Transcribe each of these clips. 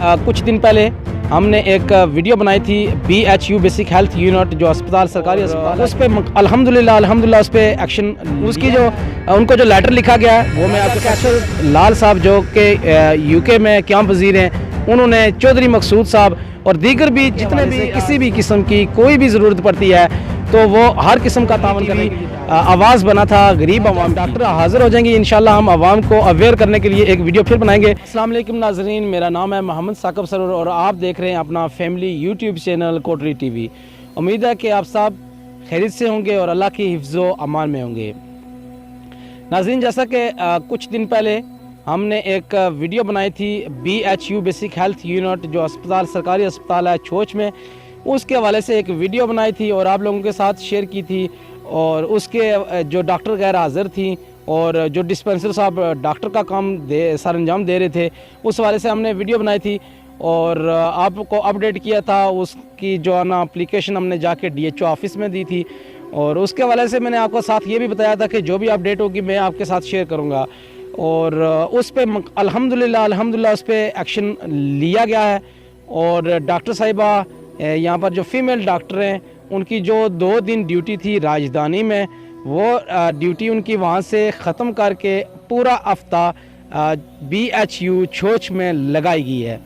कुछ दिन पहले हमने एक वीडियो बनाई थी BHU बेसिक हेल्थ यूनिट जो अस्पताल सरकारी अस्पताल, उस पर अल्हम्दुलिल्लाह उस पर एक्शन उसकी जो उनको जो लेटर लिखा गया है वो मैं आपको कैसर लाल साहब जो कि UK में क्याम वज़ीर हैं, उन्होंने चौधरी मकसूद साहब और दीगर भी जितने भी किसी भी किस्म की कोई भी ज़रूरत पड़ती है तो वो हर किस्म का तावन करने की आवाज़ बना था गरीब आवाम। डॉक्टर हाज़िर हो जाएंगे इंशाल्लाह। हम आवाम को अवेयर करने के लिए एक वीडियो फिर बनाएंगे। अस्सलाम वालेकुम नाज़रीन, मेरा नाम है मोहम्मद साकिब सरोर और आप देख रहे हैं अपना फैमिली यूट्यूब चैनल कोटरी TV। उम्मीद है कि आप सब खैरियत से होंगे और अल्लाह की हिफ्ज़ो अमान में होंगे। नाज़रीन, जैसा कि कुछ दिन पहले हमने एक वीडियो बनाई थी BHU बेसिक हेल्थ यूनिट जो अस्पताल सरकारी अस्पताल है छोच में, उसके हवाले से एक वीडियो बनाई थी और आप लोगों के साथ शेयर की थी। और उसके जो डॉक्टर गैर हाज़िर थी और जो डिस्पेंसर साहब डॉक्टर का काम सर अंजाम दे रहे थे, उस हवाले से हमने वीडियो बनाई थी और आपको अपडेट किया था। उसकी जो है ना एप्लीकेशन हमने जाके DHO ऑफिस में दी थी और उसके हवाले से मैंने आपको साथ ये भी बताया था कि जो भी अपडेट होगी मैं आपके साथ शेयर करूँगा। और उस पर अल्हम्दुलिल्लाह उस पर एक्शन लिया गया है और डॉक्टर साहिबा यहाँ पर जो फीमेल डॉक्टर हैं उनकी जो 2 दिन ड्यूटी थी राजधानी में, वो ड्यूटी उनकी वहाँ से ख़त्म करके पूरा हफ्ता BHU छोच में लगाई गई है।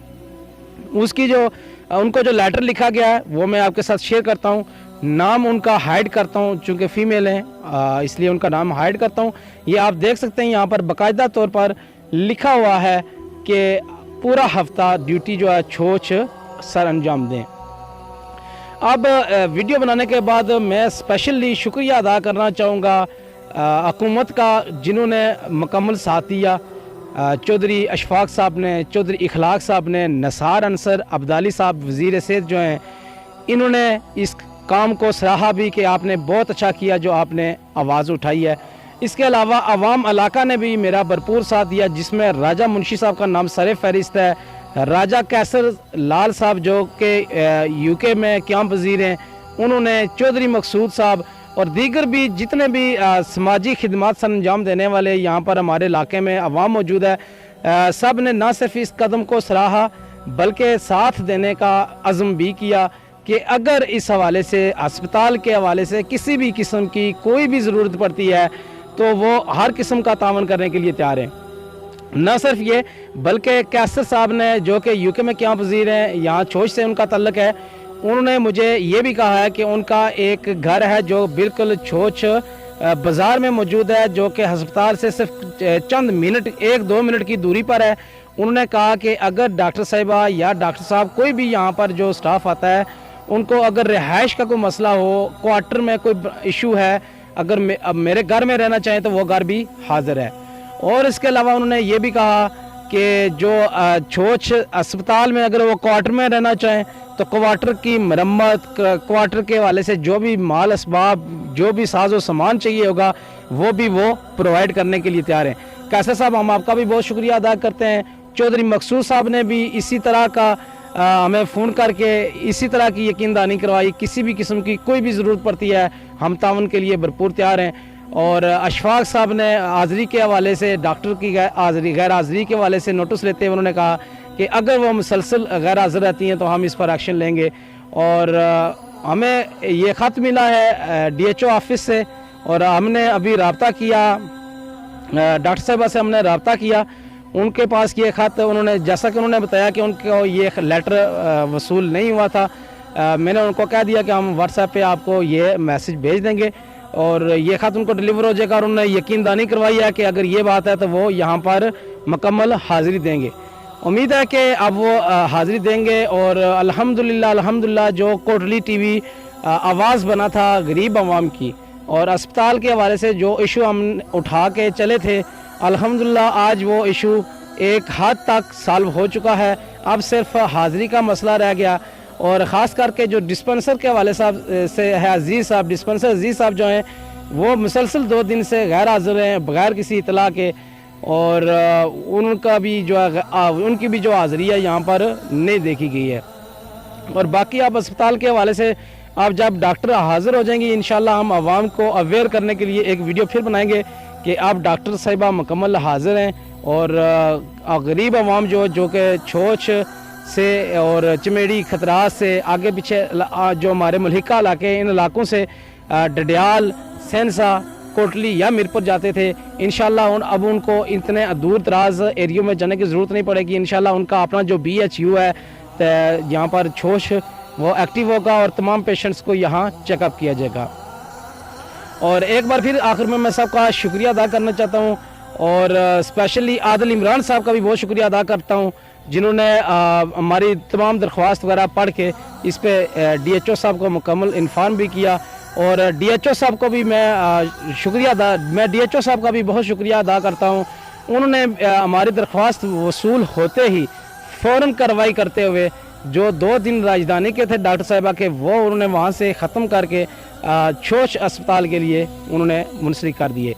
उसकी जो उनको जो लेटर लिखा गया है वो मैं आपके साथ शेयर करता हूँ। नाम उनका हाइड करता हूँ चूँकि फ़ीमेल हैं इसलिए उनका नाम हाइड करता हूँ। ये आप देख सकते हैं यहाँ पर बाकायदा तौर पर लिखा हुआ है कि पूरा हफ्ता ड्यूटी जो है छोच सर अंजाम दें। अब वीडियो बनाने के बाद मैं स्पेशली शुक्रिया अदा करना चाहूँगा हुकूमत का जिन्होंने मुकम्मल साथ दिया। चौधरी अशफाक साहब ने, चौधरी इखलाक साहब ने, नसार अंसर अब्दाली साहब वज़ीर सेहत जो हैं, इन्होंने इस काम को सराहा भी कि आपने बहुत अच्छा किया जो आपने आवाज़ उठाई है। इसके अलावा अवाम इलाका ने भी मेरा भरपूर साथ दिया जिसमें राजा मुंशी साहब का नाम सर फहरिस्त है, राजा कैसर लाल साहब जो कि UK में क्याम वज़ीर हैं, उन्होंने चौधरी मकसूद साहब और दीगर भी जितने भी समाजी खिदमात सर अंजाम देने वाले यहाँ पर हमारे इलाके में अवाम मौजूद है, सब ने ना सिर्फ इस कदम को सराहा बल्कि साथ देने का अज़्म भी किया कि अगर इस हवाले से अस्पताल के हवाले से किसी भी किस्म की कोई भी ज़रूरत पड़ती है तो वो हर किस्म का तावन करने के लिए तैयार हैं। न सिर्फ ये बल्कि कैसर साहब ने जो कि UK में क्याम वज़ीर हैं, यहाँ छोच से उनका तल्लक है, उन्होंने मुझे ये भी कहा है कि उनका एक घर है जो बिल्कुल छोच बाज़ार में मौजूद है जो कि अस्पताल से सिर्फ चंद मिनट 1-2 मिनट की दूरी पर है। उन्होंने कहा कि अगर डॉक्टर साहिबा या डॉक्टर साहब कोई भी यहाँ पर जो स्टाफ आता है उनको अगर रिहाइश का कोई मसला हो, क्वार्टर में कोई इशू है, अगर मेरे घर में रहना चाहें तो वो घर भी हाज़िर है। और इसके अलावा उन्होंने ये भी कहा कि जो छोच अस्पताल में अगर वो क्वार्टर में रहना चाहें तो क्वार्टर की मरम्मत, क्वार्टर के वाले से जो भी माल असबाब, जो भी साजो सामान चाहिए होगा वो भी वो प्रोवाइड करने के लिए तैयार हैं। कैसर साहब, हम आपका भी बहुत शुक्रिया अदा करते हैं। चौधरी मकसूद साहब ने भी इसी तरह का हमें फ़ोन करके इसी तरह की यकीनदानी करवाई, किसी भी किस्म की कोई भी ज़रूरत पड़ती है हम तावन के लिए भरपूर तैयार हैं। और अशफाक साहब ने हाज़िरी के हवाले से, डॉक्टर की गैर हाज़िरी के हवाले से नोटिस लेते हुए उन्होंने कहा कि अगर वो मुसलसल गैर हाज़िर रहती हैं तो हम इस पर एक्शन लेंगे। और हमें ये ख़त मिला है DHO ऑफिस से और हमने अभी रब्ता किया, डॉक्टर साहबा से हमने रब्ता किया, उनके पास ये ख़त उन्होंने, जैसा कि उन्होंने बताया कि उनको ये लेटर वसूल नहीं हुआ था, मैंने उनको कह दिया कि हम WhatsApp पे आपको ये मैसेज भेज देंगे और ये ख़त उनको डिलीवर हो जाएगा। और उन्होंने यकीनदानी करवाई है कि अगर ये बात है तो वो यहाँ पर मुकम्मल हाज़िरी देंगे। उम्मीद है कि अब वो हाज़िरी देंगे और अल्हम्दुलिल्लाह जो कोटली TV आवाज़ बना था गरीब आवाम की और अस्पताल के हवाले से जो इशू हम उठा के चले थे, अल्हम्दुलिल्लाह आज वो इशू एक हद तक सॉल्व हो चुका है। अब सिर्फ हाज़िरी का मसला रह गया और ख़ास करके जो डिस्पेंसर के हवाले साहब से है अजीज़ साहब, डिस्पेंसर अजीज़ साहब जो हैं वो मुसलसल 2 दिन से गैर हाज़िर हैं बग़ैर किसी इतला के और उनका भी जो उनकी भी जो हाज़िरी है यहाँ पर नहीं देखी गई है। और बाकी आप अस्पताल के हवाले से आप जब डॉक्टर हाज़िर हो जाएंगे इंशाल्लाह हम आवाम को अवेयर करने के लिए एक वीडियो फिर बनाएंगे कि आप डॉक्टर साहिबा मुकम्मल हाज़िर हैं और गरीब आवाम जो कि छोच سے اور چمیڑی خطرات سے آگے پیچھے جو ہمارے ملحقہ علاقے ان علاقوں سے ڈڈیال، سینسا، کوٹلی یا میرپور جاتے تھے، انشاءاللہ اب ان کو اتنے دور دراز ایریوں میں جانے کی ضرورت نہیں پڑے گی۔ انشاءاللہ ان کا اپنا جو BHU ہے یہاں پر چھوش وہ ایکٹیو ہوگا اور تمام پیشنٹس کو یہاں چیک اپ کیا جائے گا۔ اور ایک بار پھر آخر میں سب کا شکریہ ادا کرنا چاہتا ہوں، اور اسپیشلی عادل عمران صاحب کا بھی بہت شکریہ ادا کرتا ہوں جنہوں نے ہماری تمام درخواست وغیرہ پڑھ کے اس پہ DHO صاحب کو مکمل انفارم بھی کیا، اور DHO صاحب کو بھی میں DHO صاحب کا بھی بہت شکریہ ادا کرتا ہوں۔ انہوں نے ہماری درخواست وصول ہوتے ہی فوراً کارروائی کرتے ہوئے جو 2 دن راجدھانی کے تھے ڈاکٹر صاحبہ کے، وہ انہوں نے وہاں سے ختم کر کے چھوش اسپتال کے لیے انہوں نے منسلک کر دیے۔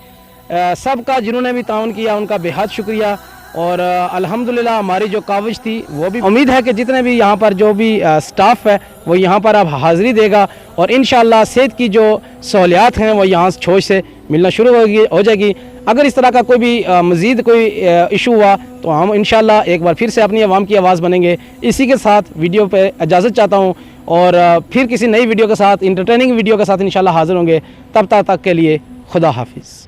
سب کا جنہوں نے بھی تعاون کیا ان کا بے حد شکریہ، اور الحمدللہ ہماری جو کاوش تھی وہ بھی امید ہے کہ جتنے بھی یہاں پر جو بھی سٹاف ہے وہ یہاں پر اب حاضری دے گا، اور انشاءاللہ صحت کی جو سہولیات ہیں وہ یہاں چھوش سے ملنا شروع ہو جائے گی۔ اگر اس طرح کا کوئی بھی مزید کوئی ایشو ہوا تو ہم انشاءاللہ ایک بار پھر سے اپنی عوام کی آواز بنیں گے۔ اسی کے ساتھ ویڈیو پہ اجازت چاہتا ہوں، اور پھر کسی نئی ویڈیو کے ساتھ، انٹرٹیننگ ویڈیو کے ساتھ انشاءاللہ حاضر ہوں گے۔ تب تک کے لیے خدا حافظ۔